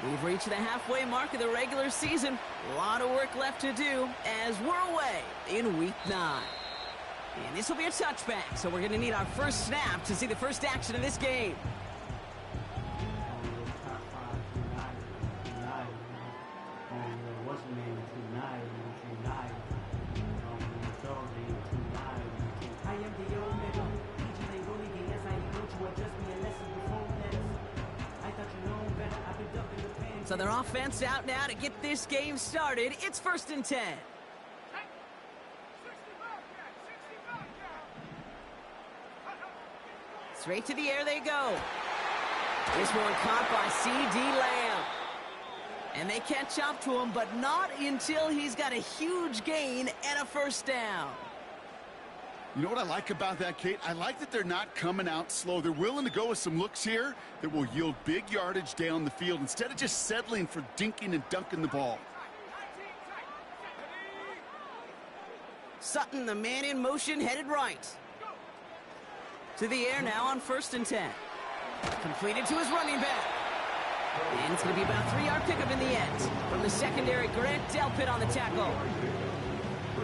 We've reached the halfway mark of the regular season. A lot of work left to do as we're away in Week 9. And this will be a touchback, so we're going to need our first snap to see the first action of this game. So their offense out now to get this game started. It's 1st and 10. Straight to the air they go. This one caught by C.D. Lamb. And they catch up to him, but not until he's got a huge gain and a first down. You know what I like about that, Kate? I like that they're not coming out slow. They're willing to go with some looks here that will yield big yardage down the field instead of just settling for dinking and dunking the ball. Sutton, the man in motion, headed right. To the air now on 1st and 10. Completed to his running back. And it's going to be about a 3-yard pickup in the end. From the secondary, Grant Delpit on the tackle.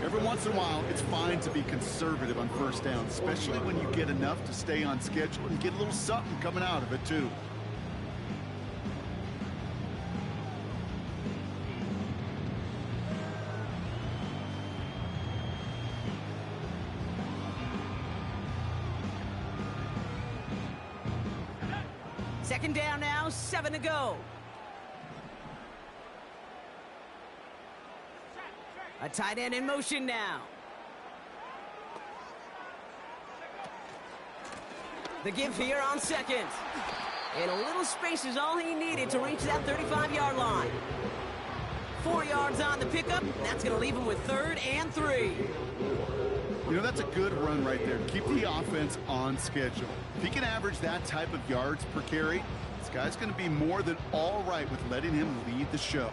Every once in a while, it's fine to be conservative on first down, especially when you get enough to stay on schedule and get a little something coming out of it, too. Second down now, 7 to go. A tight end in motion now. The give here on 2nd. And a little space is all he needed to reach that 35-yard line. 4 yards on the pickup, and that's going to leave him with 3rd and 3. You know, that's a good run right there. Keep the offense on schedule. If he can average that type of yards per carry, this guy's going to be more than all right with letting him lead the show.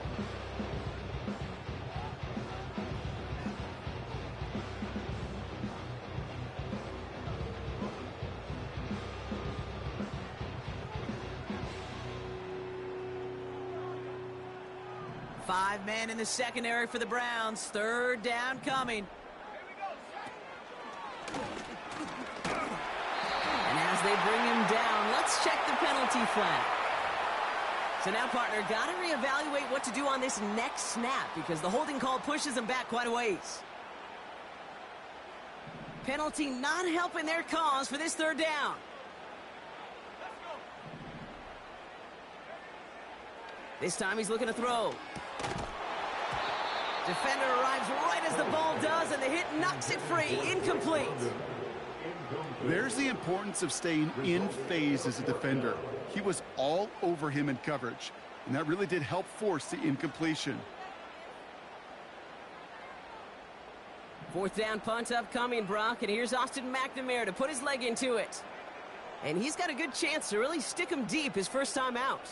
Five men in the secondary for the Browns. 3rd down coming. And as they bring him down, let's check the penalty flag. So now, partner, got to reevaluate what to do on this next snap because the holding call pushes him back quite a ways. Penalty not helping their cause for this 3rd down. This time he's looking to throw. Defender arrives right as the ball does, and the hit knocks it free. Incomplete. There's the importance of staying in phase as a defender. He was all over him in coverage, and that really did help force the incompletion. 4th down punt upcoming, Brock, and here's Austin McNamara to put his leg into it. And he's got a good chance to really stick him deep his first time out.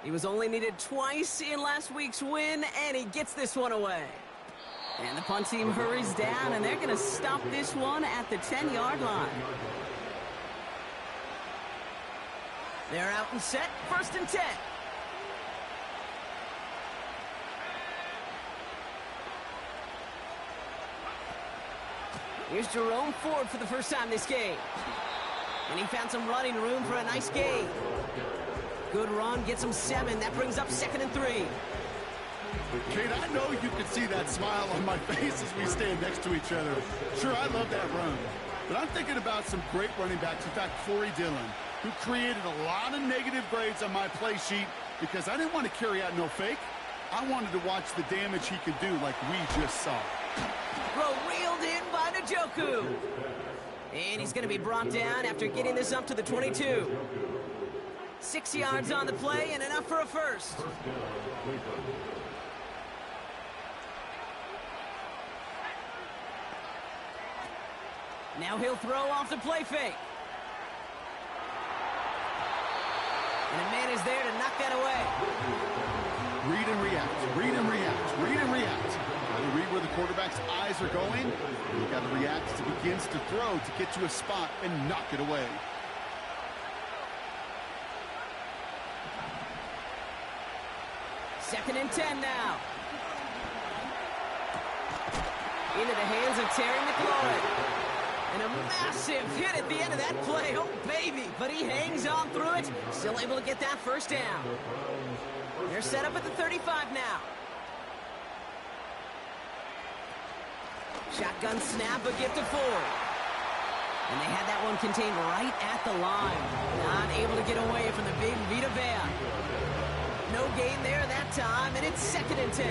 He was only needed twice in last week's win, and he gets this one away. And the punt team hurries down, and they're going to stop this one at the 10-yard line. They're out and set, 1st and 10. Here's Jerome Ford for the first time this game. And he found some running room for a nice gain. Good run, gets him 7. That brings up 2nd and 3. Kate, I know you can see that smile on my face as we stand next to each other. Sure, I love that run. But I'm thinking about some great running backs. In fact, Corey Dillon, who created a lot of negative grades on my play sheet because I didn't want to carry out no fake. I wanted to watch the damage he could do like we just saw. Throw reeled in by Njoku. And he's going to be brought down after getting this up to the 22. 6 yards on the play and enough for a first. Now he'll throw off the play fake. And a man is there to knock that away. Read and react, read and react, read and react. Got to read where the quarterback's eyes are going. And you got to react as he begins to throw to get to a spot and knock it away. 2nd and 10 now. Into the hands of Terry McLaurin. And a massive hit at the end of that play. Oh, baby. But he hangs on through it. Still able to get that first down. They're set up at the 35 now. Shotgun snap, a gift to Ford. And they had that one contained right at the line. Not able to get away from the big Vita Vea. No gain there that time, and it's 2nd and 10.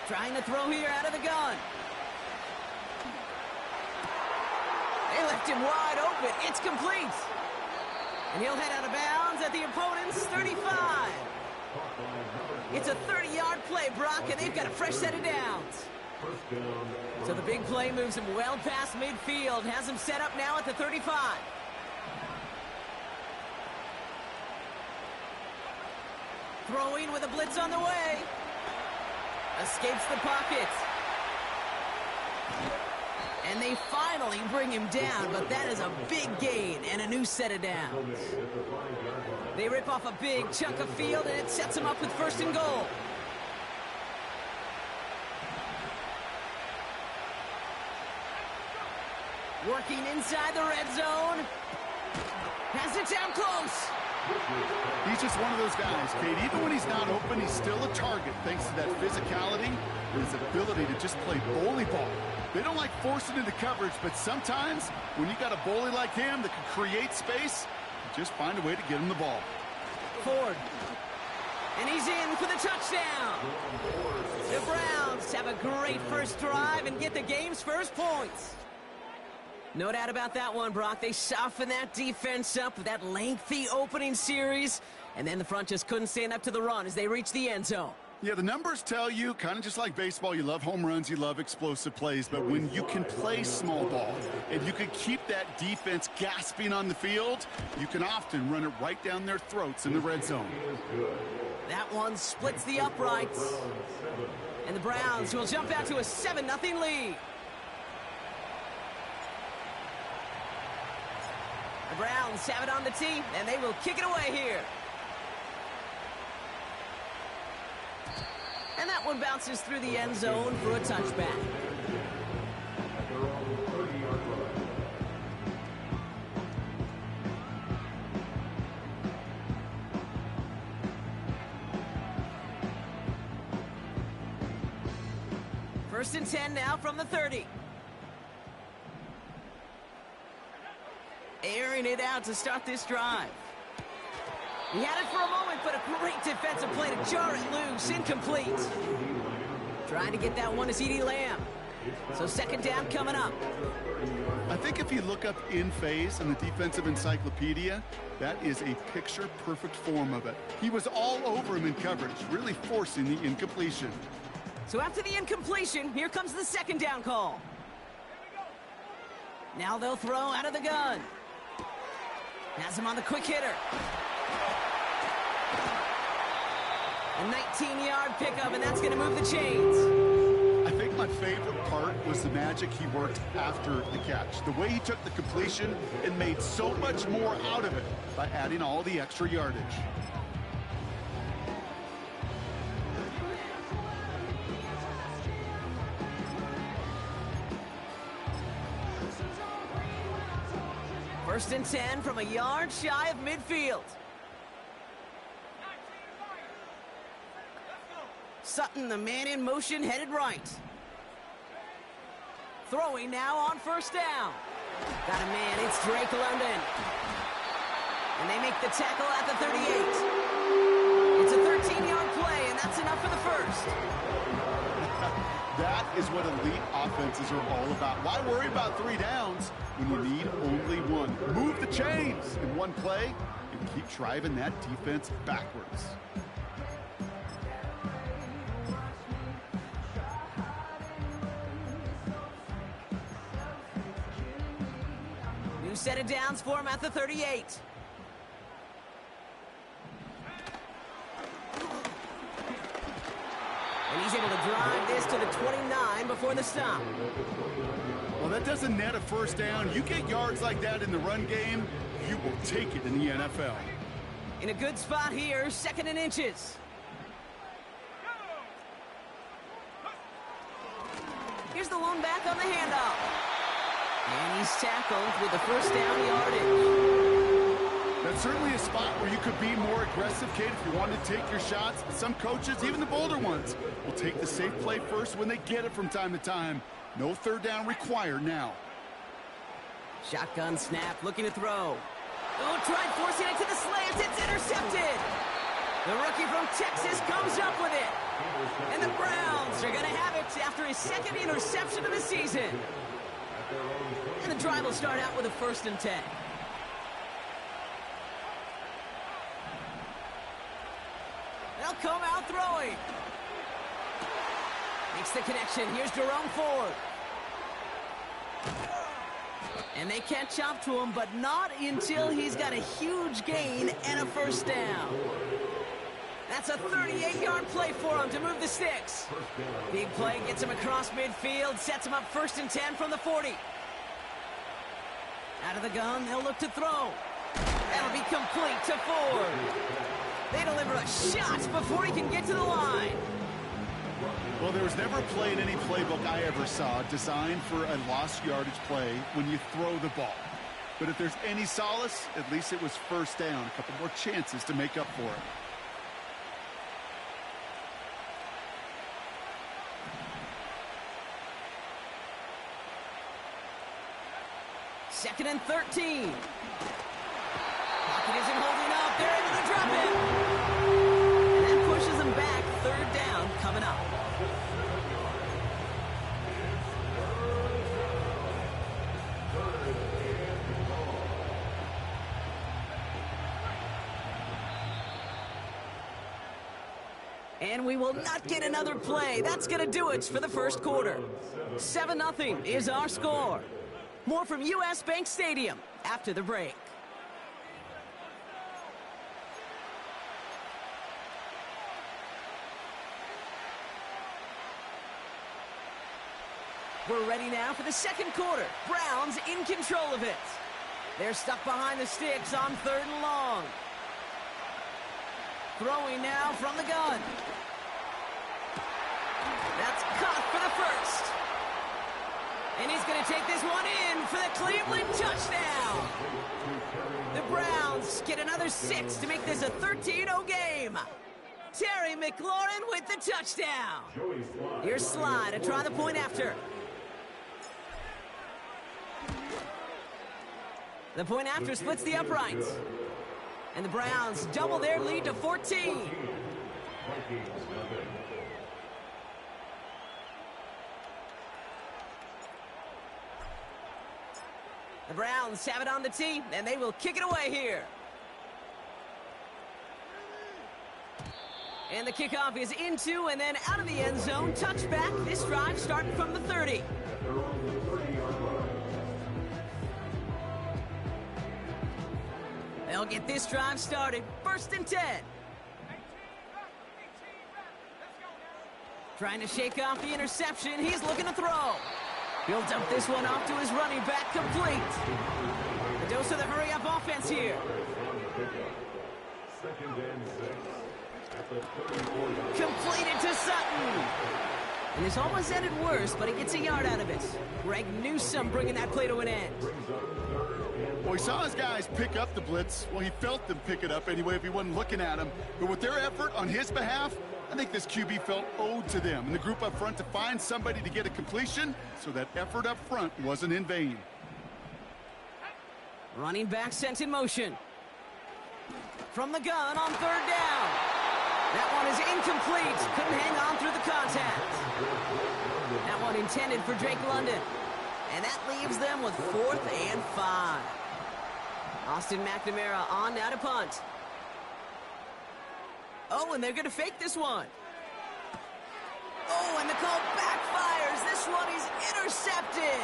Trying to throw here out of the gun. They left him wide open. It's complete. And he'll head out of bounds at the opponent's 35. It's a 30-yard play, Brock, and they've got a fresh set of downs. So the big play moves him well past midfield. Has him set up now at the 35. Throwing with a blitz on the way. Escapes the pocket. And they finally bring him down, but that is a big gain and a new set of downs. They rip off a big chunk of field, and it sets them up with 1st and goal. Working inside the red zone. Has it down close. He's just one of those guys, Kate. Even when he's not open, he's still a target thanks to that physicality and his ability to just play bully ball. They don't like forcing into coverage, but sometimes when you got a bully like him that can create space, you just find a way to get him the ball. Ford. And he's in for the touchdown. The Browns have a great first drive and get the game's first points. No doubt about that one, Brock. They softened that defense up with that lengthy opening series, and then the front just couldn't stand up to the run as they reached the end zone. Yeah, the numbers tell you, kind of just like baseball, you love home runs, you love explosive plays, but when you can play small ball and you can keep that defense gasping on the field, you can often run it right down their throats in the red zone. That one splits the uprights. And the Browns will jump out to a 7-0 lead. The Browns have it on the tee, and they will kick it away here. And that one bounces through the end zone for a touchback. First and 10 now from the 30. Airing it out to start this drive. He had it for a moment, but a great defensive play to jar it loose. Incomplete. Trying to get that one to CeeDee Lamb. So 2nd down coming up. I think if you look up in phase in the defensive encyclopedia, that is a picture-perfect form of it. He was all over him in coverage, really forcing the incompletion. So after the incompletion, here comes the 2nd down call. Now they'll throw out of the gun. Has him on the quick hitter. A 19-yard pickup, and that's going to move the chains. I think my favorite part was the magic he worked after the catch. The way he took the completion and made so much more out of it by adding all the extra yardage. First and 10 from a yard shy of midfield. Sutton, the man in motion, headed right. Throwing now on 1st down. Got a man, it's Drake London. And they make the tackle at the 38. It's a 13-yard play, and that's enough for the first. That is what elite offenses are all about. Why worry about 3 downs when you need only one? Move the chains in one play and keep driving that defense backwards. New set of downs for him at the 38. And he's able to drive this to the 29 before the stop. Well, that doesn't net a first down. You get yards like that in the run game, you will take it in the NFL. In a good spot here, 2nd and inches. Here's the lone back on the handoff. And he's tackled with the first down yardage. That's certainly a spot where you could be more aggressive, Kate, if you wanted to take your shots. But some coaches, even the bolder ones, will take the safe play first when they get it from time to time. No third down required now. Shotgun snap, looking to throw. Oh, tried forcing it to the slants. It's intercepted. The rookie from Texas comes up with it. And the Browns are going to have it after his 2nd interception of the season. And the drive will start out with a 1st and 10. They'll come out throwing. Makes the connection. Here's Jerome Ford. And they catch up to him, but not until he's got a huge gain and a first down. That's a 38-yard play for him to move the sticks. Big play gets him across midfield, sets him up 1st and 10 from the 40. Out of the gun, they'll look to throw. That'll be complete to Ford. They deliver a shot before he can get to the line. Well, there was never a play in any playbook I ever saw designed for a lost yardage play when you throw the ball. But if there's any solace, at least it was first down. A couple more chances to make up for it. Second and 13. Pocket isn't holding up. They're able to drop it. And that pushes them back. 3rd down coming up. And we will not get another play. That's going to do it for the 1st quarter. 7-0 is our score. More from U.S. Bank Stadium after the break. We're ready now for the 2nd quarter. Browns in control of it. They're stuck behind the sticks on 3rd and long. Throwing now from the gun. That's caught for the 1st. And he's going to take this one in for the Cleveland touchdown. The Browns get another 6 to make this a 13-0 game. Terry McLaurin with the touchdown. Here's Sly to try the point after. The point after splits the uprights. And the Browns double their lead to 14. The Browns have it on the tee, and they will kick it away here. And the kickoff is into and then out of the end zone. Touchback. This drive starting from the 30. They'll get this drive started. 1st and 10. Trying to shake off the interception. He's looking to throw. He'll dump this one off to his running back, complete. The dose of the hurry-up offense here. Completed to Sutton. And this almost ended worse, but he gets a yard out of it. Greg Newsome bringing that play to an end. Well, he saw his guys pick up the blitz. Well, he felt them pick it up anyway if he wasn't looking at them. But with their effort on his behalf, I think this QB felt owed to them and the group up front to find somebody to get a completion, so that effort up front wasn't in vain. Running back sent in motion. From the gun on 3rd down. That one is incomplete. Couldn't hang on through the contact. That one intended for Drake London. And that leaves them with 4th and 5. Austin McNamara on now to punt. Oh, and they're going to fake this one. Oh, and the call backfires. This one is intercepted.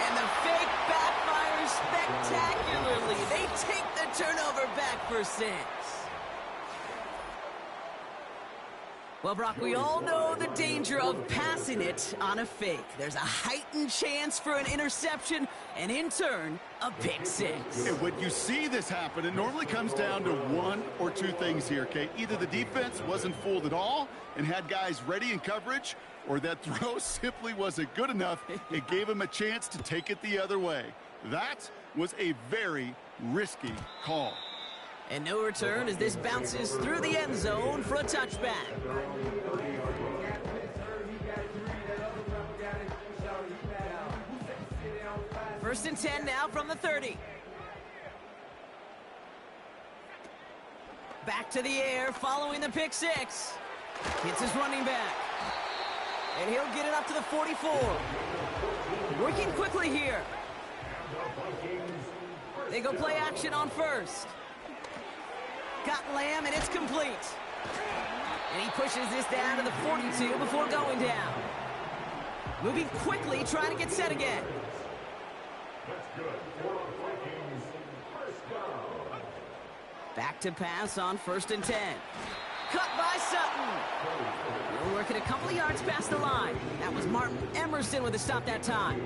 And the fake backfires spectacularly. They take the turnover back for 6. Well, Brock, we all know the danger of passing it on a fake. There's a heightened chance for an interception, and in turn, a pick six. And when you see this happen, it normally comes down to one or two things here, okay? Either the defense wasn't fooled at all and had guys ready in coverage, or that throw simply wasn't good enough. It gave him a chance to take it the other way. That was a very risky call. And no return as this bounces through the end zone for a touchback. First and 10 now from the 30. Back to the air following the pick six. Hits his running back. And he'll get it up to the 44. Working quickly here. They go play action on first. Got Lamb, and it's complete. And he pushes this down to the 42 before going down. Moving quickly, trying to get set again. Back to pass on first and 10. Cut by Sutton. We're working a couple of yards past the line. That was Martin Emerson with a stop that time.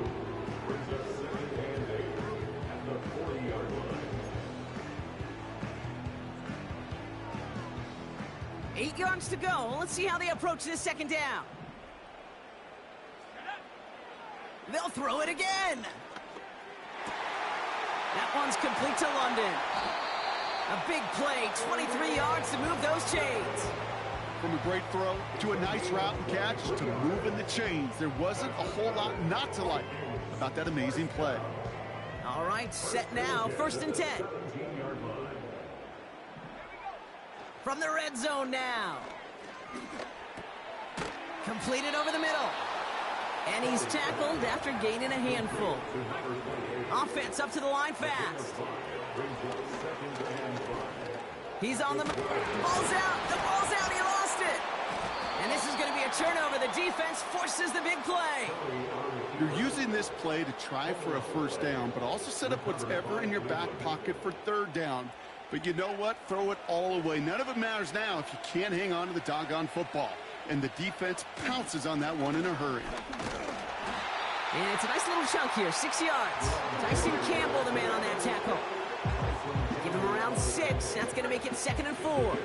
Eight yards to go. Let's see how they approach this second down. They'll throw it again. That one's complete to London. A big play, 23 yards to move those chains. From a great throw to a nice route and catch to moving the chains. There wasn't a whole lot not to like about that amazing play. All right, set now. First and 10. From the red zone now. Completed over the middle. And he's tackled after gaining a handful. Offense up to the line fast. He's on the... Ball's out. The ball's out. He lost it. And this is going to be a turnover. The defense forces the big play. You're using this play to try for a first down, but also set up whatever in your back pocket for third down. But you know what? Throw it all away. None of it matters now if you can't hang on to the doggone football. And the defense pounces on that one in a hurry. And it's a nice little chunk here, 6 yards. Tyson Campbell, the man on that tackle. Give him around 6. That's going to make it 2nd and 4.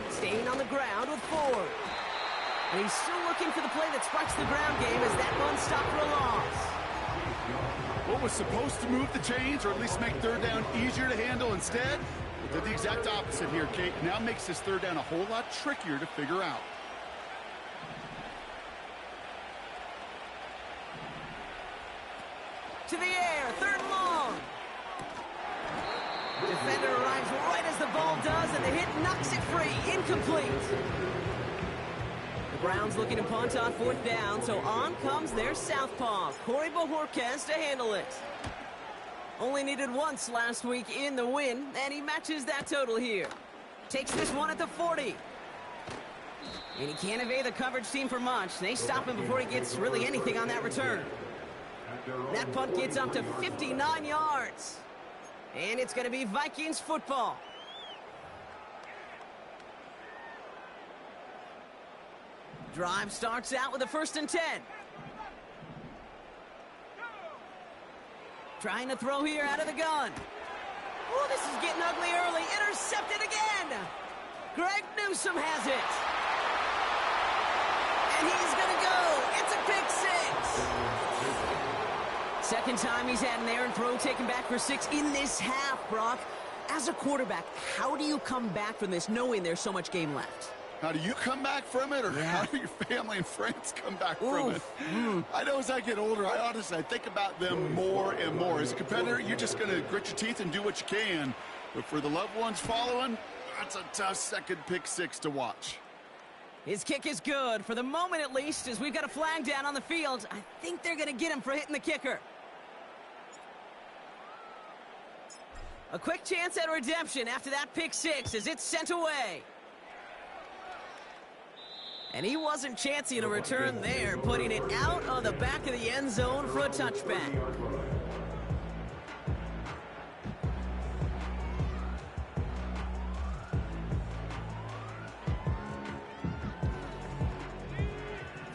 Staying on the ground with 4. And he's still looking for the play that sparks the ground game as that one stopped for a loss. What was supposed to move the chains, or at least make third down easier to handle instead, did the exact opposite here, Kate. Now makes this third down a whole lot trickier to figure out. To the air, 3rd and long. Defender arrives right as the ball does, and the hit knocks it free. Incomplete. The Browns looking to punt on 4th down, so on comes their southpaw, Corey Bojorquez, to handle it. Only needed once last week in the win, and he matches that total here. Takes this one at the 40. And he can't evade the coverage team for much. They stop him before he gets really anything on that return. That punt gets up to 59 yards. And it's going to be Vikings football. Drive starts out with a 1st and 10. Trying to throw here out of the gun. Oh, this is getting ugly early. Intercepted again. Greg Newsome has it. And he's going to go. It's a pick 6. Second time he's had an errant throw taken back for 6 in this half, Brock. As a quarterback, how do you come back from this knowing there's so much game left? How do you come back from it, or how do your family and friends come back from it? I know as I get older, I think about them more and more. As a competitor, you're just going to grit your teeth and do what you can. But for the loved ones following, that's a tough second pick 6 to watch. His kick is good, for the moment at least, as we've got a flag down on the field. I think they're going to get him for hitting the kicker. A quick chance at redemption after that pick 6 as it's sent away. And he wasn't chancing a return there, putting it out on the back of the end zone for a touchback.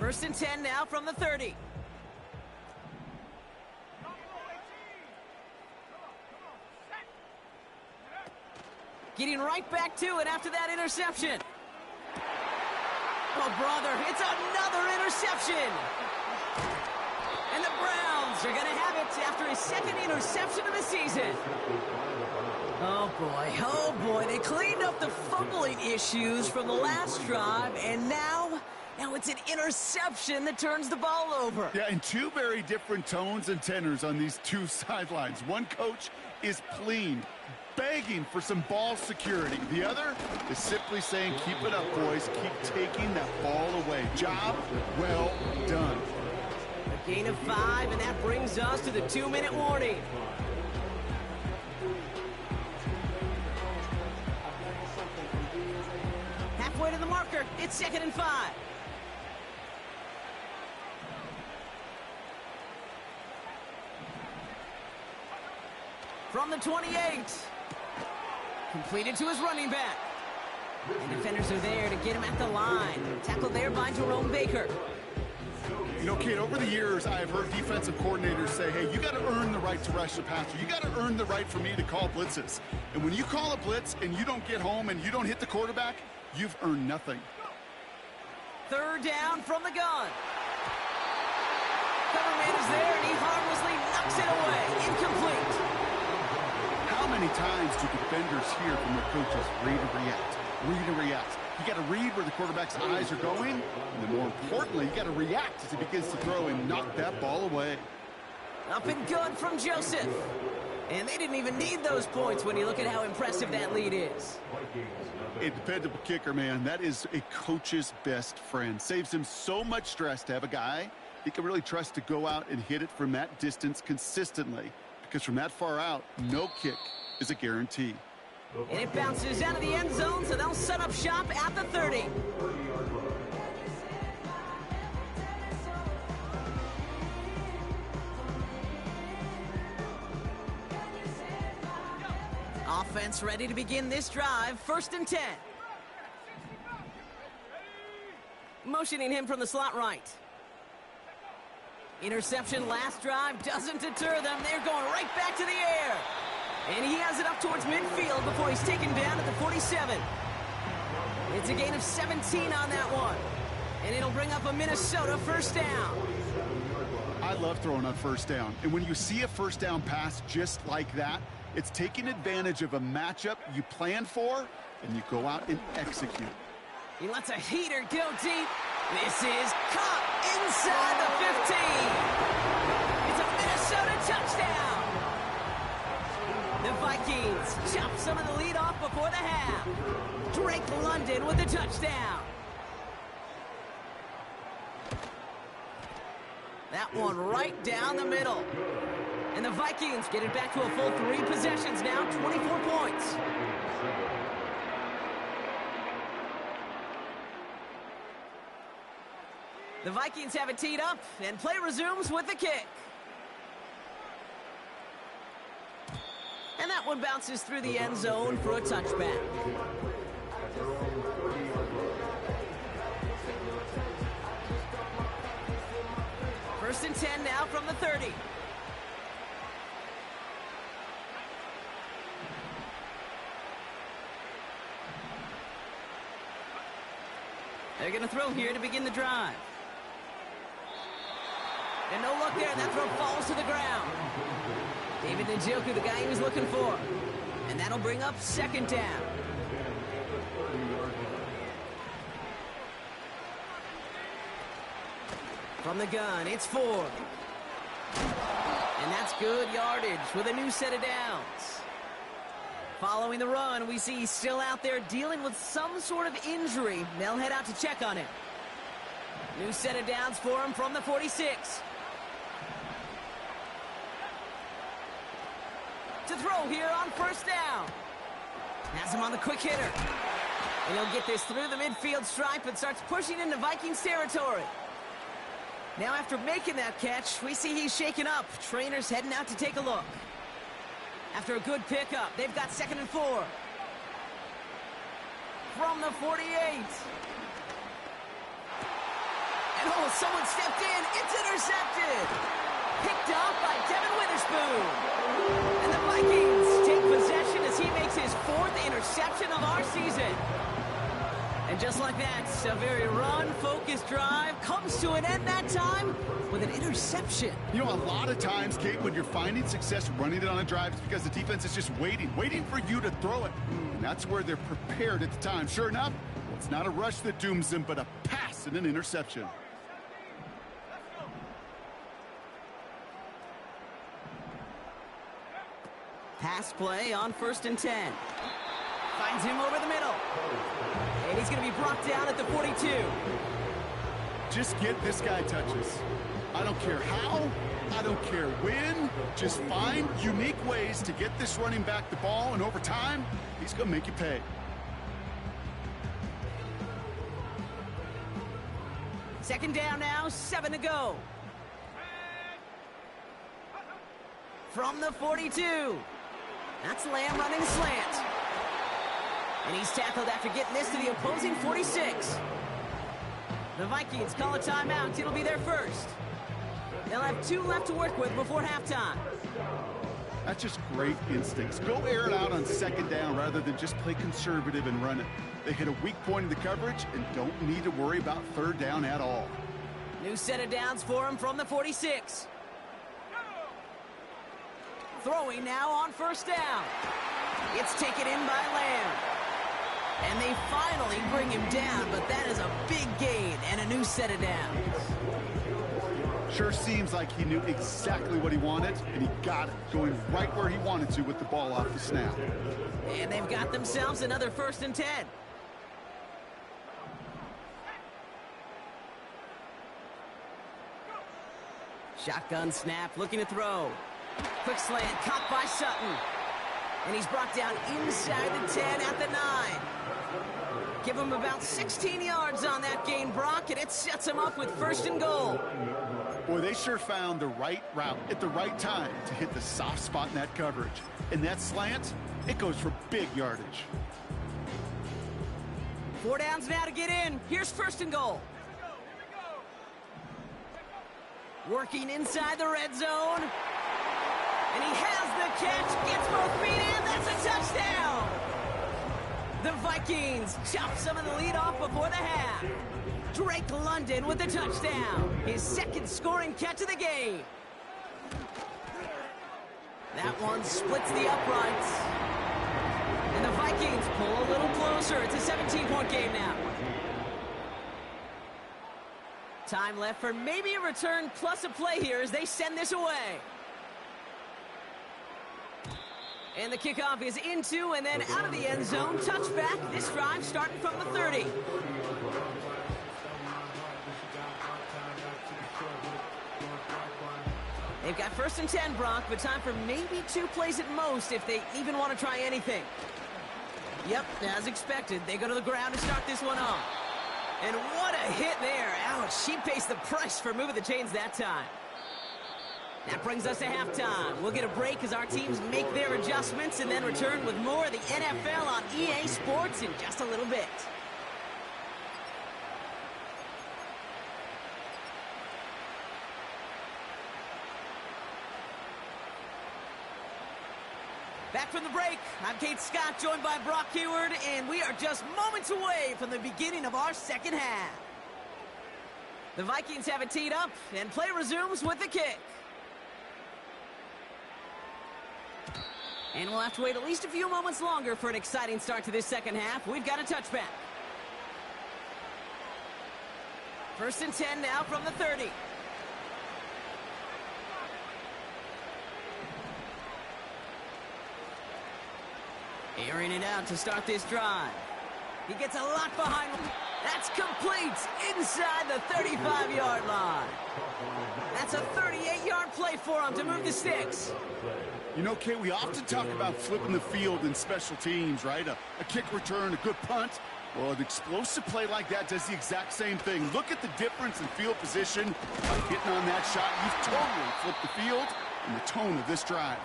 First and 10 now from the 30. Getting right back to it after that interception. Oh, brother, it's another interception. And the Browns are going to have it after his second interception of the season. Oh boy, they cleaned up the fumbling issues from the last drive, and now it's an interception that turns the ball over. Yeah, and two very different tones and tenors on these two sidelines. One coach is pleased, begging for some ball security. The other is simply saying, keep it up, boys. Keep taking that ball away. Job well done. A gain of 5, and that brings us to the 2-minute warning. Halfway to the marker, it's 2nd and 5. From the 28. Completed to his running back. And defenders are there to get him at the line. Tackled there by Jerome Baker. You know, kid, over the years, I have heard defensive coordinators say, hey, you got to earn the right to rush the passer. You got to earn the right for me to call blitzes. And when you call a blitz and you don't get home and you don't hit the quarterback, you've earned nothing. 3rd down from the gun. Coverman is there, and he harmlessly knocks it away. Incomplete. How many times do defenders hear from their coaches, read and react, read and react? You got to read where the quarterback's eyes are going, and then more importantly, you got to react as he begins to throw and knock that ball away. Up and good from Joseph. And they didn't even need those points when you look at how impressive that lead is. A dependable kicker, man. That is a coach's best friend. Saves him so much stress to have a guy he can really trust to go out and hit it from that distance consistently. Because from that far out, no kick is a guarantee. And it bounces out of the end zone, so they'll set up shop at the 30. Offense ready to begin this drive. 1st and 10. Motioning him from the slot right. Interception last drive doesn't deter them. They're going right back to the air. And he has it up towards midfield before he's taken down at the 47. It's a gain of 17 on that one. And it'll bring up a Minnesota 1st down. I love throwing on 1st down. And when you see a 1st down pass just like that, it's taking advantage of a matchup you planned for, and you go out and execute. He lets a heater go deep. This is caught inside the 15. It's a Minnesota touchdown. The Vikings chop some of the lead off before the half. Drake London with the touchdown. That one right down the middle. And the Vikings get it back to a full 3 possessions now, 24 points. The Vikings have it teed up, and play resumes with the kick. And that one bounces through the end zone for a touchback. First and 10 now from the 30. They're going to throw here to begin the drive. And no luck there, and that throw falls to the ground. David Njoku, the guy he was looking for. And that'll bring up 2nd down. From the gun, it's Ford. And that's good yardage with a new set of downs. Following the run, we see he's still out there dealing with some sort of injury. They'll head out to check on him. New set of downs for him from the 46. To throw here on 1st down. Has him on the quick hitter. And he'll get this through the midfield stripe and starts pushing into Vikings territory. Now after making that catch, we see he's shaken up. Trainers heading out to take a look. After a good pickup, they've got 2nd and 4. From the 48. And oh, someone stepped in. It's intercepted. Picked off by Devin Witherspoon. And the Vikings take possession as he makes his 4th interception of our season. And just like that, a very run-focused drive comes to an end that time with an interception. You know, a lot of times, Kate, when you're finding success running it on a drive, it's because the defense is just waiting for you to throw it. And that's where they're prepared at the time. Sure enough, it's not a rush that dooms them, but a pass and an interception. Pass play on 1st and 10. Finds him over the middle. And he's going to be brought down at the 42. Just get this guy touches. I don't care how, I don't care when. Just find unique ways to get this running back the ball, and over time, he's going to make you pay. Second down now, 7 to go. From the 42. That's Lamb running slant. And he's tackled after getting this to the opposing 46. The Vikings call a timeout. It'll be their first. They'll have 2 left to work with before halftime. That's just great instincts. Go air it out on 2nd down rather than just play conservative and run it. They hit a weak point in the coverage and don't need to worry about 3rd down at all. New set of downs for him from the 46. Throwing now on 1st down. It's taken in by Lamb. And they finally bring him down, but that is a big gain and a new set of downs. Sure seems like he knew exactly what he wanted, and he got it, going right where he wanted to with the ball off the snap. And they've got themselves another 1st and 10. Shotgun snap, looking to throw. Quick slant, caught by Sutton. And he's brought down inside the 10 at the 9. Give him about 16 yards on that gain, Brock, and it sets him up with 1st and goal. Boy, they sure found the right route at the right time to hit the soft spot in that coverage. And that slant, it goes for big yardage. 4 downs now to get in. Here's 1st and goal. Working inside the red zone. And he has the catch, gets both feet in, that's a touchdown! The Vikings chop some of the lead off before the half. Drake London with the touchdown, his 2nd scoring catch of the game. That one splits the uprights. And the Vikings pull a little closer. It's a 17-point game now. Time left for maybe a return plus a play here as they send this away. And the kickoff is into and then out of the end zone. Touchback. This drive starting from the 30. They've got 1st and 10, Brock, but time for maybe 2 plays at most if they even want to try anything. Yep, as expected, they go to the ground to start this one off. And what a hit there. Ouch, she pays the price for moving the chains that time. That brings us to halftime. We'll get a break as our teams make their adjustments and then return with more of the NFL on EA Sports in just a little bit. Back from the break, I'm Kate Scott, joined by Brock Heward, and we are just moments away from the beginning of our second half. The Vikings have it teed up, and play resumes with the kick. And we'll have to wait at least a few moments longer for an exciting start to this second half. We've got a touchback. 1st and 10 now from the 30. Airing it out to start this drive. He gets a lot behind him. That's complete inside the 35-yard line. That's a 38-yard play for him to move the sticks. You know, Kate, we often talk about flipping the field in special teams, right? A kick return, a good punt. Well, an explosive play like that does the exact same thing. Look at the difference in field position by hitting on that shot. You've totally flipped the field and the tone of this drive.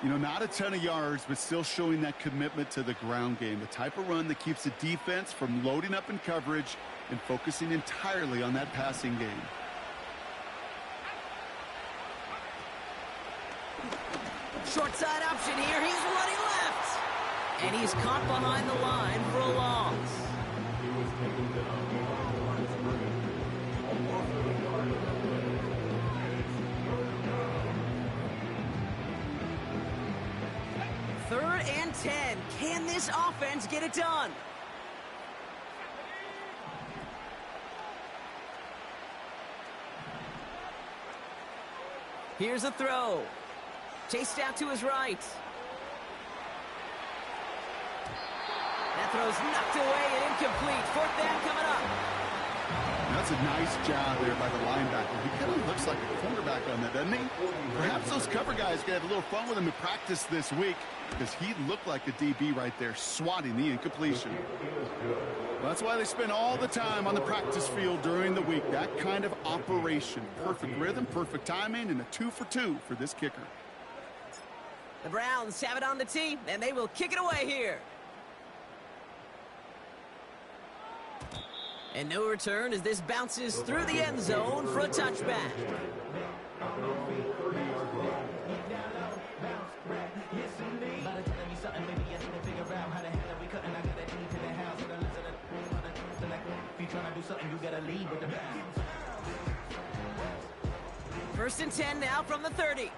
You know, not a ton of yards, but still showing that commitment to the ground game. The type of run that keeps the defense from loading up in coverage and focusing entirely on that passing game. Short side option here. He's running left. And he's caught behind the line for a loss. Third and 10. Can this offense get it done? Here's a throw. Chased out to his right. That throw's knocked away and incomplete. Fourth down coming up. That's a nice job there by the linebacker. He kind of looks like a quarterback on that, doesn't he? Perhaps those cover guys can have a little fun with him in practice this week, because he looked like a DB right there, swatting the incompletion. Well, that's why they spend all the time on the practice field during the week. That kind of operation. Perfect rhythm, perfect timing, and a 2 for 2 for this kicker. The Browns have it on the tee, and they will kick it away here. And no return as this bounces through the end zone for a touchback. First and 10 now from the 30.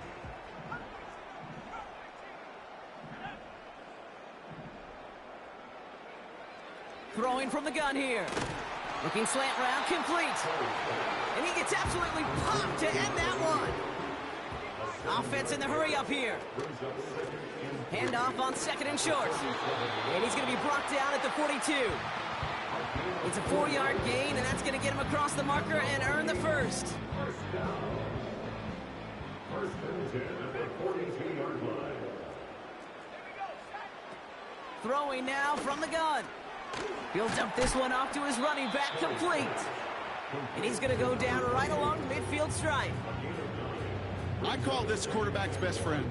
Throwing from the gun here. Looking slant route, complete. And he gets absolutely popped to end that one. Offense in the hurry up here. Handoff on second and short. And he's going to be brought down at the 42. It's a 4-yard gain, and that's going to get him across the marker and earn the first. First and 10 at the 42-yard line. Throwing now from the gun. He'll dump this one off to his running back, complete. And he's going to go down right along the midfield stripe. I call this quarterback's best friend.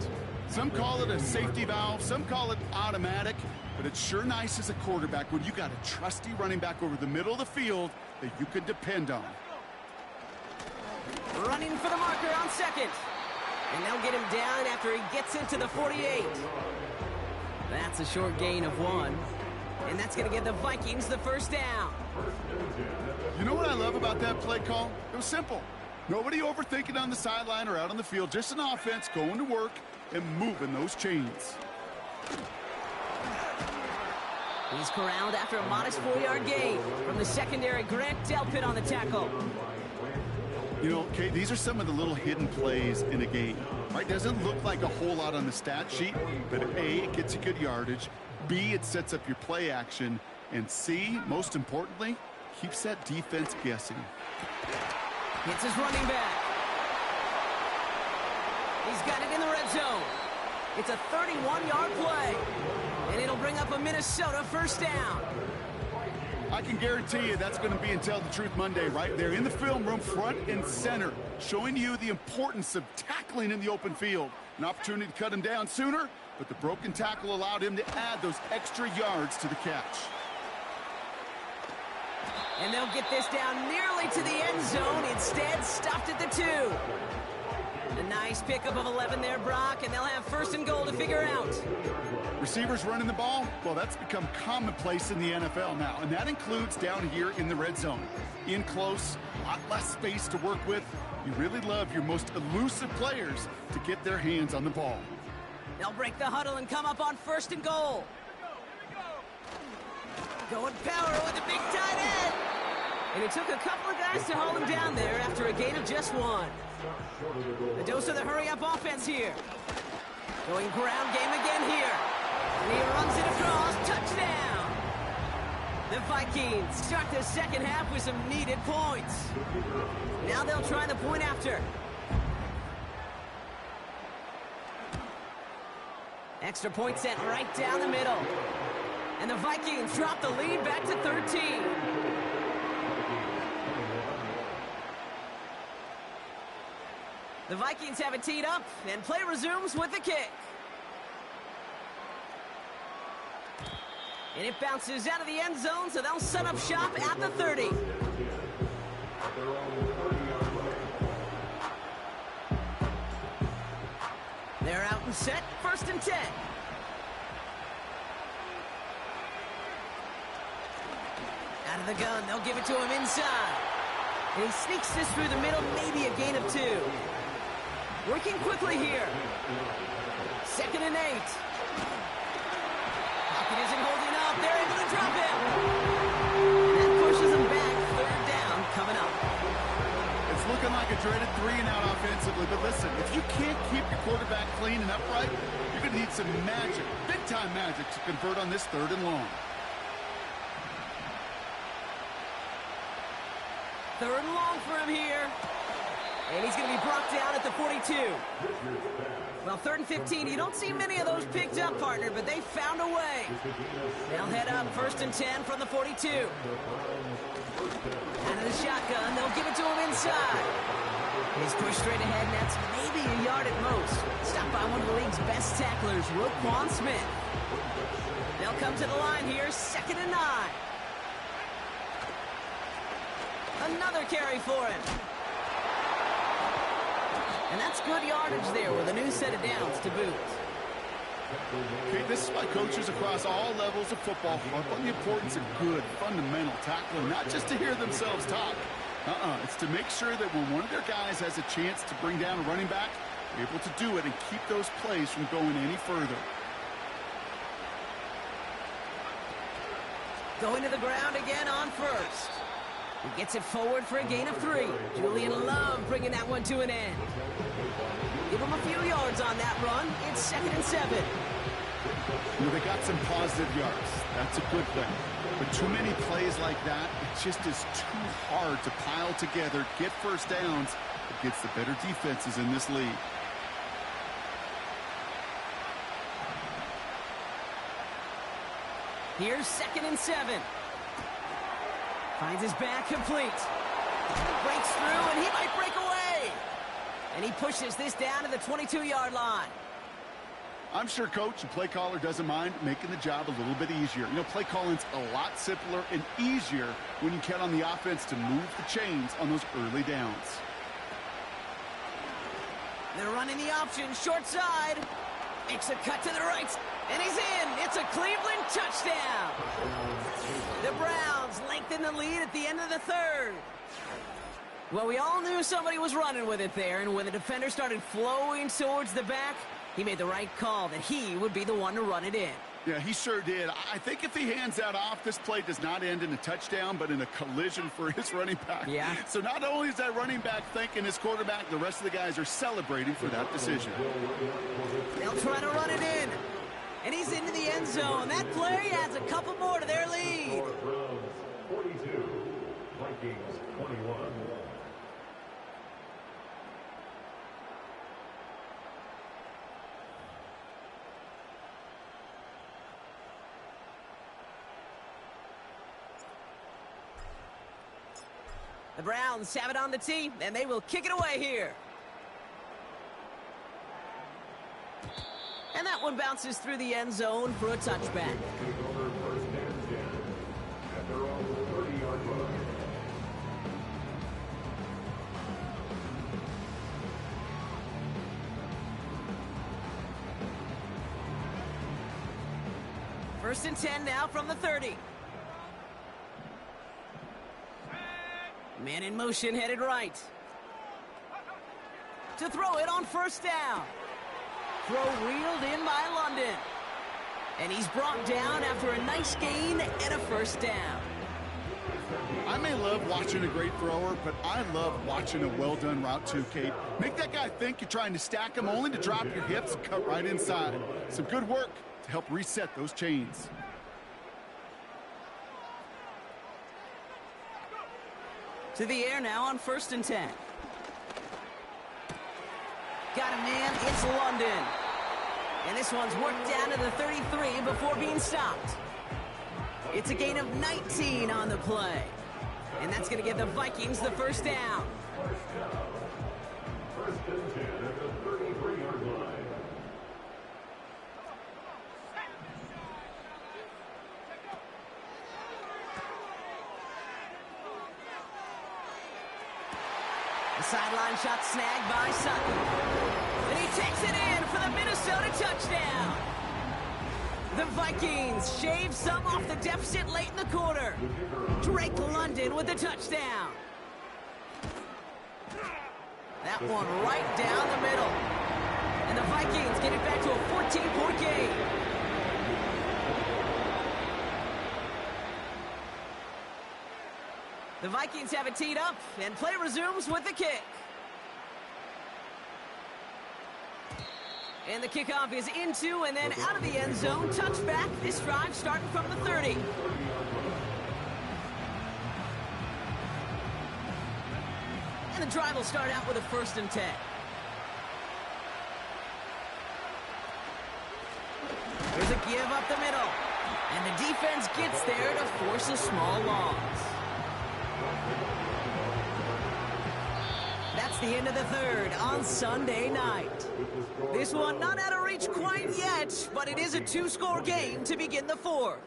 Some call it a safety valve, some call it automatic, but it's sure nice as a quarterback when you got a trusty running back over the middle of the field that you can depend on. Running for the marker on second. And they'll get him down after he gets into the 48. That's a short gain of 1. And that's going to give the Vikings the first down. You know what I love about that play call? It was simple. Nobody overthinking on the sideline or out on the field. Just an offense going to work and moving those chains. He's corralled after a modest 4-yard gain from the secondary. Grant Delpit on the tackle. You know, Kate, these are some of the little hidden plays in a game. Right? Doesn't look like a whole lot on the stat sheet, but A, it gets you good yardage. B, it sets up your play action. And C, most importantly, keeps that defense guessing. It's his running back. He's got it in the red zone. It's a 31-yard play. And it'll bring up a Minnesota first down. I can guarantee you that's going to be in Tell the Truth Monday right there in the film room, front and center, showing you the importance of tackling in the open field. An opportunity to cut him down sooner, but the broken tackle allowed him to add those extra yards to the catch. And they'll get this down nearly to the end zone. Instead, stopped at the 2. A nice pickup of 11 there, Brock, and they'll have first and goal to figure out. Receivers running the ball, well, that's become commonplace in the NFL now, and that includes down here in the red zone. In close, a lot less space to work with. You really love your most elusive players to get their hands on the ball. They'll break the huddle and come up on first and goal. Going power with a big tight end. And it took a couple of guys to hold him down there after a gain of just 1. A dose of the hurry-up offense here. Going ground game again here. And he runs it across. Touchdown. The Vikings start the second half with some needed points. Now they'll try the point after. Extra point sent right down the middle. And the Vikings drop the lead back to 13. The Vikings have it teed up, and play resumes with the kick. And it bounces out of the end zone, so they'll set up shop at the 30. They're out and set, 1st and 10. Out of the gun, they'll give it to him inside. And he sneaks this through the middle, maybe a gain of 2. Working quickly here. 2nd and 8. Pocket isn't holding up. They're able to drop him. And that pushes him back. 3rd down coming up. It's looking like a dreaded 3-and-out offensively, but listen, if you can't keep your quarterback clean and upright, you're going to need some magic, big-time magic, to convert on this 3rd and long. 3rd and long for him here. And he's going to be brought down at the 42. Well, 3rd and 15, you don't see many of those picked up, partner, but they found a way. They'll head up 1st and 10 from the 42. Out of the shotgun, they'll give it to him inside. He's pushed straight ahead, and that's maybe a yard at most. Stopped by one of the league's best tacklers, Roquan Smith. They'll come to the line here, 2nd and 9. Another carry for him. And that's good yardage there with a new set of downs to boot. Okay, this is why coaches across all levels of football harp on the importance of good, fundamental tackling, not just to hear themselves talk. It's to make sure that when one of their guys has a chance to bring down a running back, they're able to do it and keep those plays from going any further. Going to the ground again on 1st. He gets it forward for a gain of 3. Julian Love bringing that one to an end. Give him a few yards on that run. It's 2nd and 7. They got some positive yards. That's a good thing. But too many plays like that, it just is too hard to pile together, get 1st downs against the better defenses in this league. Here's 2nd and 7. Finds his back complete. Breaks through, and he might break away. And he pushes this down to the 22-yard line. I'm sure coach and play caller doesn't mind making the job a little bit easier. Play calling's a lot simpler and easier when you count on the offense to move the chains on those early downs. They're running the option, short side. Makes a cut to the right, and he's in. It's a Cleveland touchdown. The Browns lengthen the lead at the end of the 3rd. Well, we all knew somebody was running with it there, and when the defender started flowing towards the back, he made the right call that he would be the one to run it in. Yeah, he sure did. I think if he hands that off, this play does not end in a touchdown, but in a collision for his running back. Yeah. So not only is that running back thanking his quarterback, the rest of the guys are celebrating for that decision. They'll try to run it in. And he's into the end zone. That play adds a couple more to their lead. 42, Vikings 21. The Browns have it on the tee, and they will kick it away here. And that one bounces through the end zone for a touchback. First and 10 now from the 30. Man in motion, headed right. To throw it on 1st down. Throw reeled in by London. And he's brought down after a nice gain and a 1st down. I may love watching a great thrower, but I love watching a well-done route too, Kate. Make that guy think you're trying to stack him only to drop your hips and cut right inside. Some good work to help reset those chains. To the air now on 1st and 10. Got a man, it's London. And this one's worked down to the 33 before being stopped. It's a gain of 19 on the play. And that's going to give the Vikings the 1st down. First and 10 at the 33-yard line. sideline shot snagged by Sutton. And he takes it in for the Minnesota touchdown. The Vikings shave some off the deficit late in the quarter. Drake London with the touchdown. That one right down the middle. And the Vikings get it back to a 14-point game. The Vikings have it teed up, and play resumes with the kick. And the kickoff is into and then out of the end zone. Touchback. This drive starting from the 30. And the drive will start out with a 1st and 10. There's a give up the middle. And the defense gets there to force a small loss. That's the end of the 3rd on Sunday night. This one not out of reach quite yet, but it is a 2-score game to begin the 4th.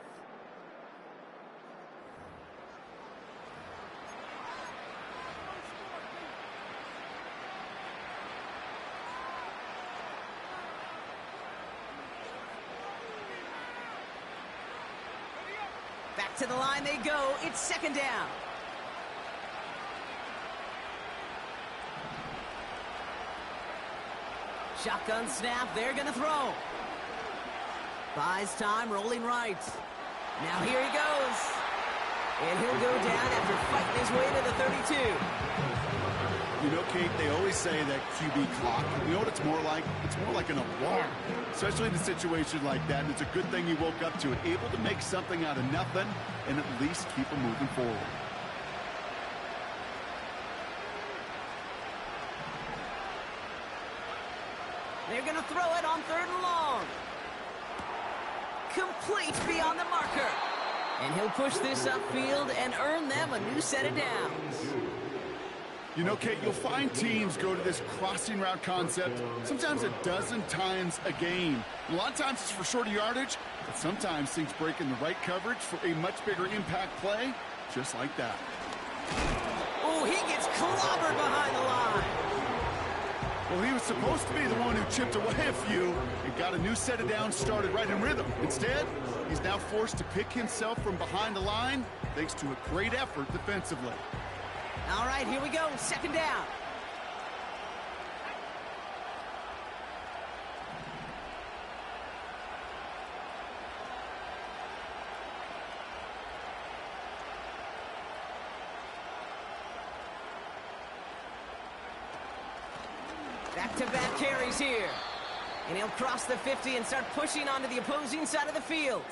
Back to the line they go. It's 2nd down. Shotgun snap, they're gonna throw. Buys time, rolling right. Now here he goes. And he'll go down after fighting his way to the 32. You know, Kate, they always say that QB clock, you know what it's more like? It's more like an alarm, especially in a situation like that. And it's a good thing he woke up to it, able to make something out of nothing and at least keep him moving forward. They're going to throw it on 3rd and long. Complete beyond the marker. And he'll push this upfield and earn them a new set of downs. You know, Kate, you'll find teams go to this crossing route concept sometimes a dozen times a game. A lot of times it's for shorter yardage, but sometimes things break in the right coverage for a much bigger impact play, just like that. Oh, he gets clobbered behind the line. Well, he was supposed to be the one who chipped away a few and got a new set of downs started right in rhythm. Instead, he's now forced to pick himself from behind the line thanks to a great effort defensively. All right, here we go. 2nd down. Back-to-back carries here. And he'll cross the 50 and start pushing onto the opposing side of the field.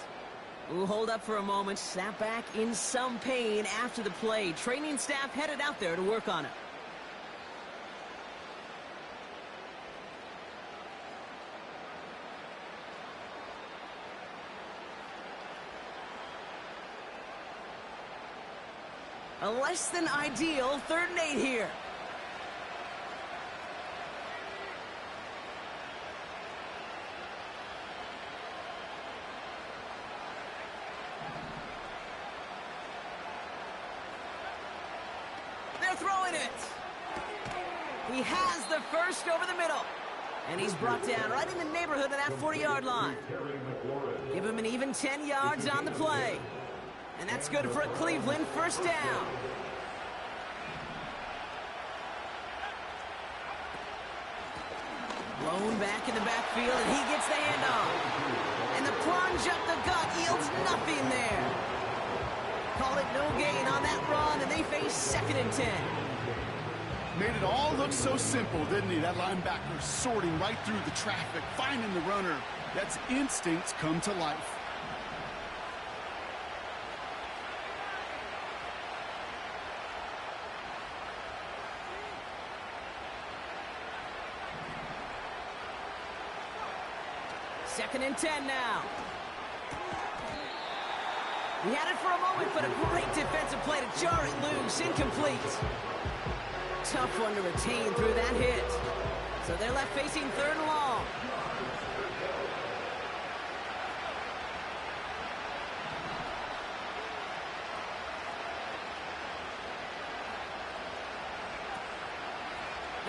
Ooh, hold up for a moment. Snap back in some pain after the play. Training staff headed out there to work on it. A less than ideal 3rd and 8 here. Throwing it. He has the first over the middle. And he's brought down right in the neighborhood of that 40-yard line. Give him an even 10 yards on the play. And that's good for a Cleveland 1st down. Blown back in the backfield, and he gets the handoff. And the plunge up the gut yields nothing there. Call it no gain on that run, and they face 2nd and 10. Made it all look so simple, didn't he? That linebacker sorting right through the traffic, finding the runner. That's instincts come to life. Second and 10 now. He had it for a moment, but a great defensive play to jar it loose. Incomplete. Tough one to retain through that hit. So they're left facing 3rd and long.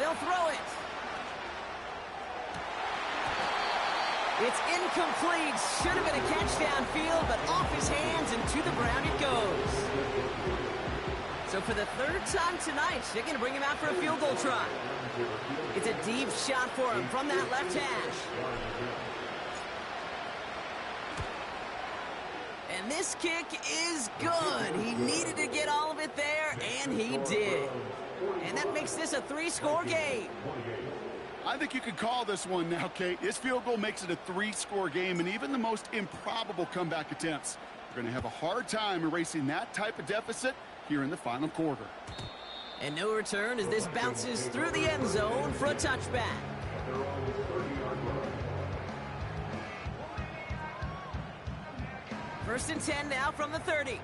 They'll throw it. It's incomplete. Should have been a catch downfield, but off his hands and to the ground it goes. So for the third time tonight, they're going to bring him out for a field goal try. It's a deep shot for him from that left hash. And this kick is good. He needed to get all of it there, and he did. And that makes this a 3-score game. I think you can call this one now, Kate. This field goal makes it a 3-score game, and even the most improbable comeback attempts are going to have a hard time erasing that type of deficit here in the final quarter. And no return as this bounces through the end zone for a touchback. First and 10 now from the 30.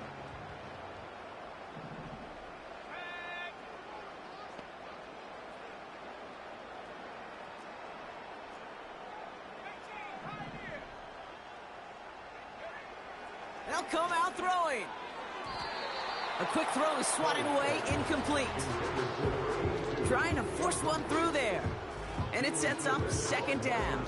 They'll come out throwing. A quick throw is swatted away, incomplete. Trying to force one through there. And it sets up second down.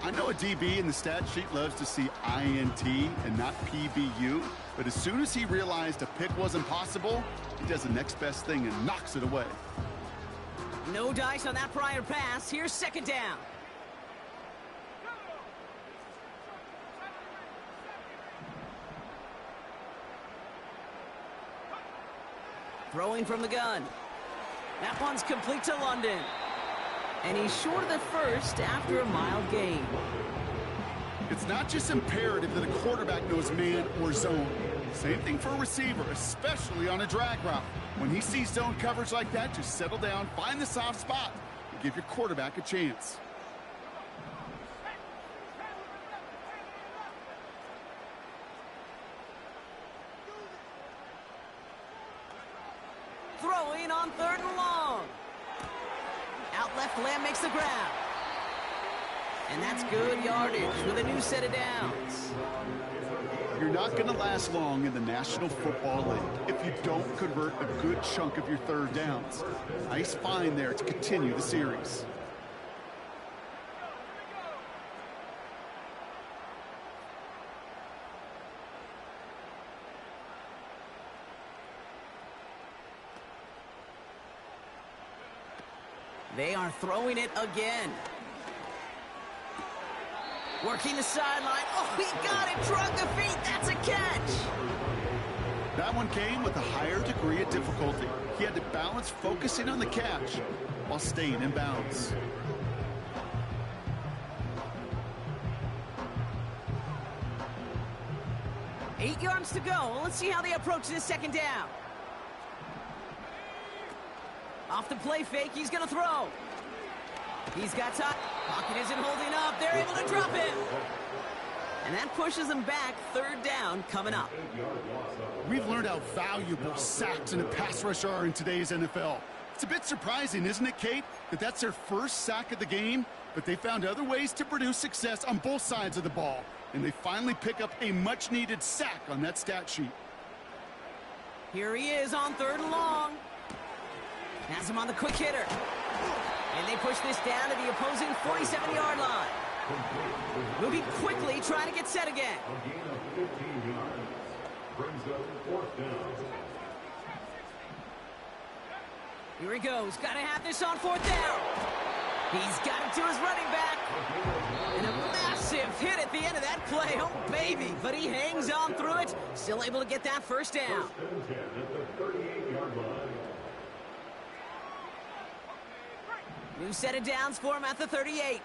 I know a DB in the stat sheet loves to see INT and not PBU, but as soon as he realized a pick wasn't possible, he does the next best thing and knocks it away. No dice on that prior pass. Here's second down. Throwing from the gun. That one's complete to London. And he's short of the first after a mild gain. It's not just imperative that a quarterback knows man or zone. Same thing for a receiver, especially on a drag route. When he sees zone coverage like that, just settle down, find the soft spot, and give your quarterback a chance. Throwing on third and long. Out left, Lamb makes the grab. And that's good yardage with a new set of downs. You're not going to last long in the National Football League if you don't convert a good chunk of your third downs. Nice find there to continue the series. They are throwing it again. Working the sideline. Oh, he got it. Drug the feet. That's a catch. That one came with a higher degree of difficulty. He had to balance focusing on the catch while staying in bounds. Eight yards to go. Let's see how they approach this second down. Off the play fake, he's going to throw. He's got time. Pocket isn't holding up. They're able to drop him. And that pushes them back. Third down coming up. We've learned how valuable sacks in a pass rush are in today's NFL. It's a bit surprising, isn't it, Kate, that that's their first sack of the game, but they found other ways to produce success on both sides of the ball, and they finally pick up a much-needed sack on that stat sheet. Here he is on third and long. Has him on the quick hitter. And they push this down to the opposing 47-yard line. Moving quickly, trying to get set again. A gain of 15 yards. Brings up fourth down. Here he goes. Got to have this on fourth down. He's got it to his running back. And a massive hit at the end of that play. Oh, baby. But he hangs on through it. Still able to get that first down. First and 10 at the 38-yard line. New set of downs for him at the 38.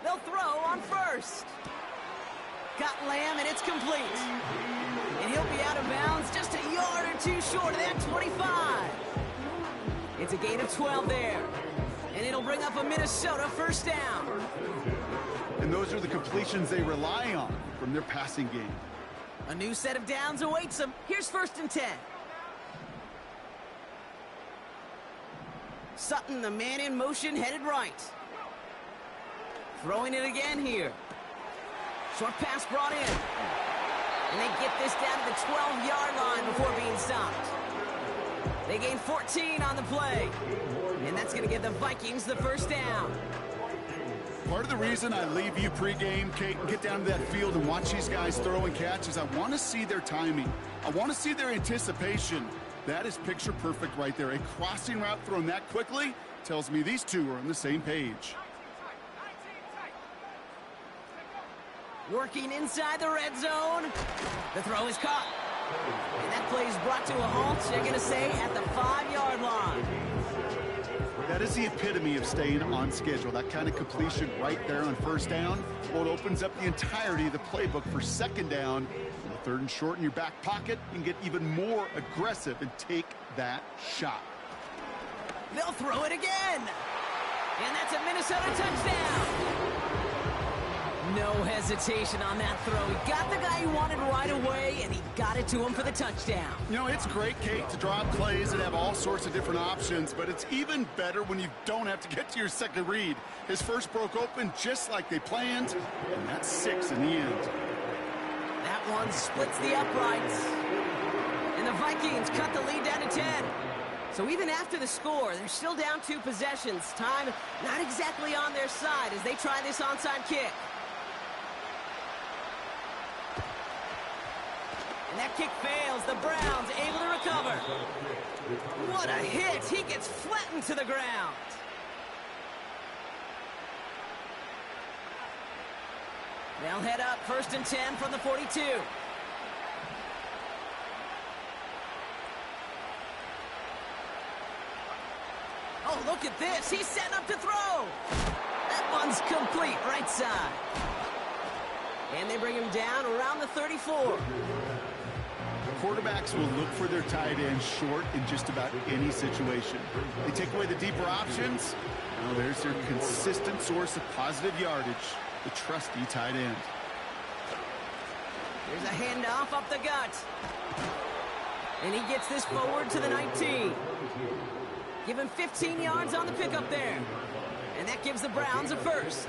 They'll throw on first. Got Lamb, and it's complete. And he'll be out of bounds just a yard or two short of that 25. It's a gain of 12 there. And it'll bring up a Minnesota first down. And those are the completions they rely on from their passing game. A new set of downs awaits them. Here's first and 10. Sutton, the man in motion, headed right. Throwing it again here. Short pass brought in. And they get this down to the 12-yard line before being stopped. They gain 14 on the play. And that's going to give the Vikings the first down. Part of the reason I leave you pregame, Kate, and get down to that field and watch these guys throw and catch is I want to see their timing. I want to see their anticipation. That is picture perfect right there. A crossing route thrown that quickly tells me these two are on the same page. Working inside the red zone. The throw is caught. And that play is brought to a halt, they're going to say, at the 5-yard line. That is the epitome of staying on schedule. That kind of completion right there on first down. Well, it opens up the entirety of the playbook for second down. On the 3rd and short in your back pocket, you can get even more aggressive and take that shot. They'll throw it again. And that's a Minnesota touchdown. No hesitation on that throw. He got the guy he wanted right away, and he got it to him for the touchdown. You know, it's great, Kate, to draw up plays and have all sorts of different options, but it's even better when you don't have to get to your second read. His first broke open just like they planned, and that's 6 in the end. That one splits the uprights. And the Vikings cut the lead down to 10. So even after the score, they're still down 2 possessions. Time not exactly on their side as they try this onside kick. And that kick fails. The Browns able to recover. What a hit. He gets flattened to the ground. They'll head up 1st and 10 from the 42. Oh, look at this. He's setting up to throw. That one's complete right side. And they bring him down around the 34. Quarterbacks will look for their tight end short in just about any situation. They take away the deeper options. Now there's their consistent source of positive yardage, the trusty tight end. There's a handoff up the gut. And he gets this forward to the 19. Give him 15 yards on the pickup there. And that gives the Browns a first.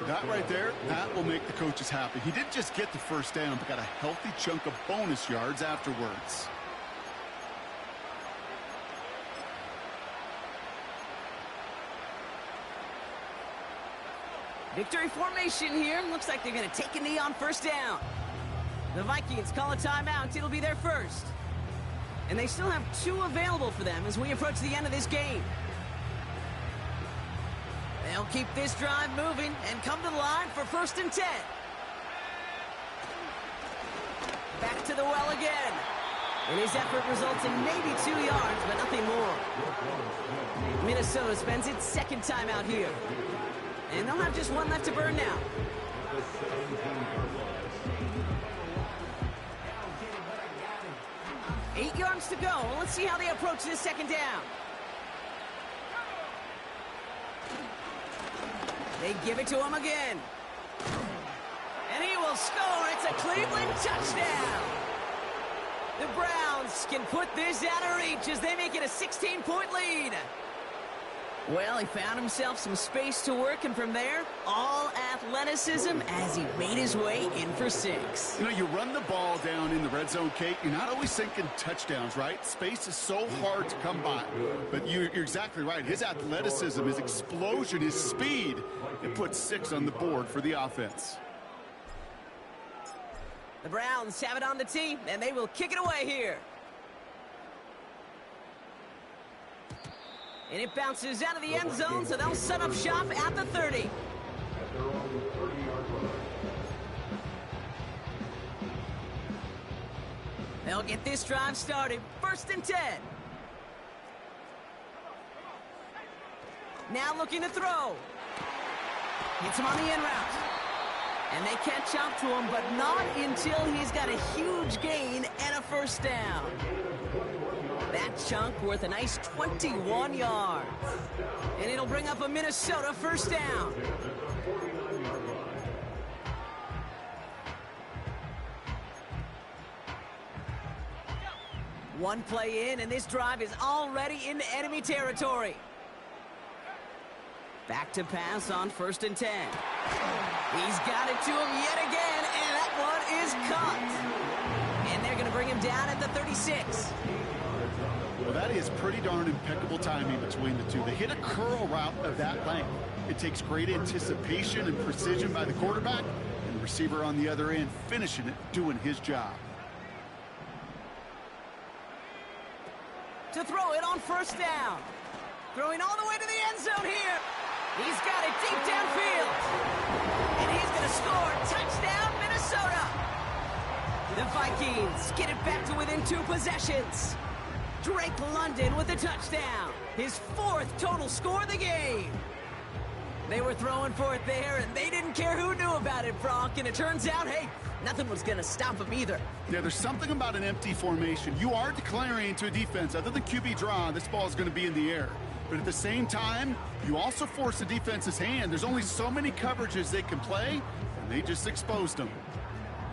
That right there, that will make the coaches happy. He didn't just get the first down, but got a healthy chunk of bonus yards afterwards. Victory formation here. Looks like they're going to take a knee on first down. The Vikings call a timeout. It'll be their first. And they still have 2 available for them as we approach the end of this game. They'll keep this drive moving and come to the line for 1st and 10. Back to the well again. And his effort results in maybe 2 yards, but nothing more. Minnesota spends its 2nd time out here. And they'll have just 1 left to burn now. Eight yards to go. Let's see how they approach this 2nd down. They give it to him again. And he will score. It's a Cleveland touchdown. The Browns can put this out of reach as they make it a 16-point lead. Well, he found himself some space to work, and from there, all athleticism as he made his way in for 6. You know, you run the ball down in the red zone, Kate, you're not always thinking touchdowns, right? Space is so hard to come by. But you're exactly right. His athleticism, his explosion, his speed, it puts 6 on the board for the offense. The Browns have it on the tee, and they will kick it away here. And it bounces out of the end zone, so they'll set up shop at the 30. They'll get this drive started. 1st and 10. Now looking to throw. Hits him on the in route. And they catch up to him, but not until he's got a huge gain and a 1st down. That chunk worth a nice 21 yards. And it'll bring up a Minnesota 1st down. One play in, and this drive is already into enemy territory. Back to pass on 1st and 10. He's got it to him yet again, and that one is caught. And they're going to bring him down at the 36. Well, that is pretty darn impeccable timing between the two. They hit a curl route of that length. It takes great anticipation and precision by the quarterback, and the receiver on the other end finishing it, doing his job. To throw it on 1st down. Throwing all the way to the end zone here. He's got it deep downfield. And he's going to score. Touchdown, Minnesota. The Vikings get it back to within 2 possessions. Drake London with a touchdown. His 4th total score of the game. They were throwing for it there, and they didn't care who knew about it, Brock. And it turns out, hey, nothing was going to stop him either. Yeah, there's something about an empty formation. You are declaring to a defense, other than QB draw, this ball is going to be in the air. But at the same time, you also force the defense's hand. There's only so many coverages they can play, and they just exposed them.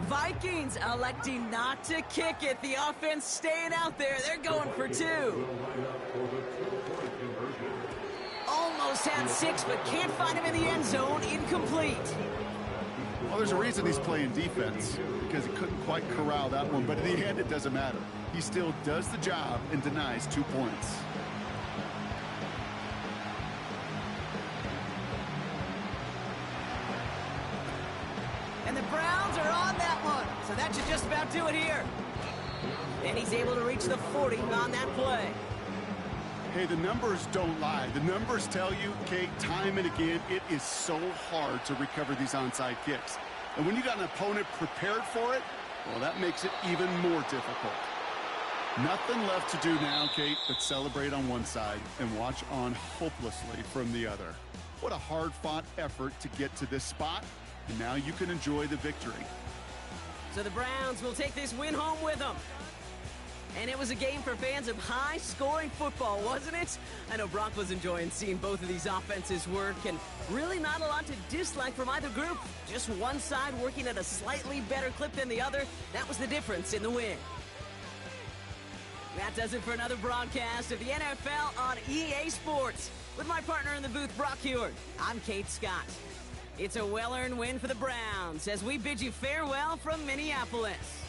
Vikings electing not to kick it. The offense staying out there. They're going for 2. Almost had 6, but can't find him in the end zone. Incomplete. Well, there's a reason he's playing defense, because he couldn't quite corral that one. But in the end, it doesn't matter. He still does the job and denies 2 points. And the Browns are on that one. So that should just about do it here. And he's able to reach the 40 on that play. Hey, the numbers don't lie. The numbers tell you, Kate, time and again, it is so hard to recover these onside kicks. And when you got an opponent prepared for it, well, that makes it even more difficult. Nothing left to do now, Kate, but celebrate on one side and watch on hopelessly from the other. What a hard-fought effort to get to this spot, and now you can enjoy the victory. So the Browns will take this win home with them. And it was a game for fans of high-scoring football, wasn't it? I know Brock was enjoying seeing both of these offenses work, and really not a lot to dislike from either group. Just one side working at a slightly better clip than the other. That was the difference in the win. That does it for another broadcast of the NFL on EA Sports. With my partner in the booth, Brock Heward, I'm Kate Scott. It's a well-earned win for the Browns as we bid you farewell from Minneapolis.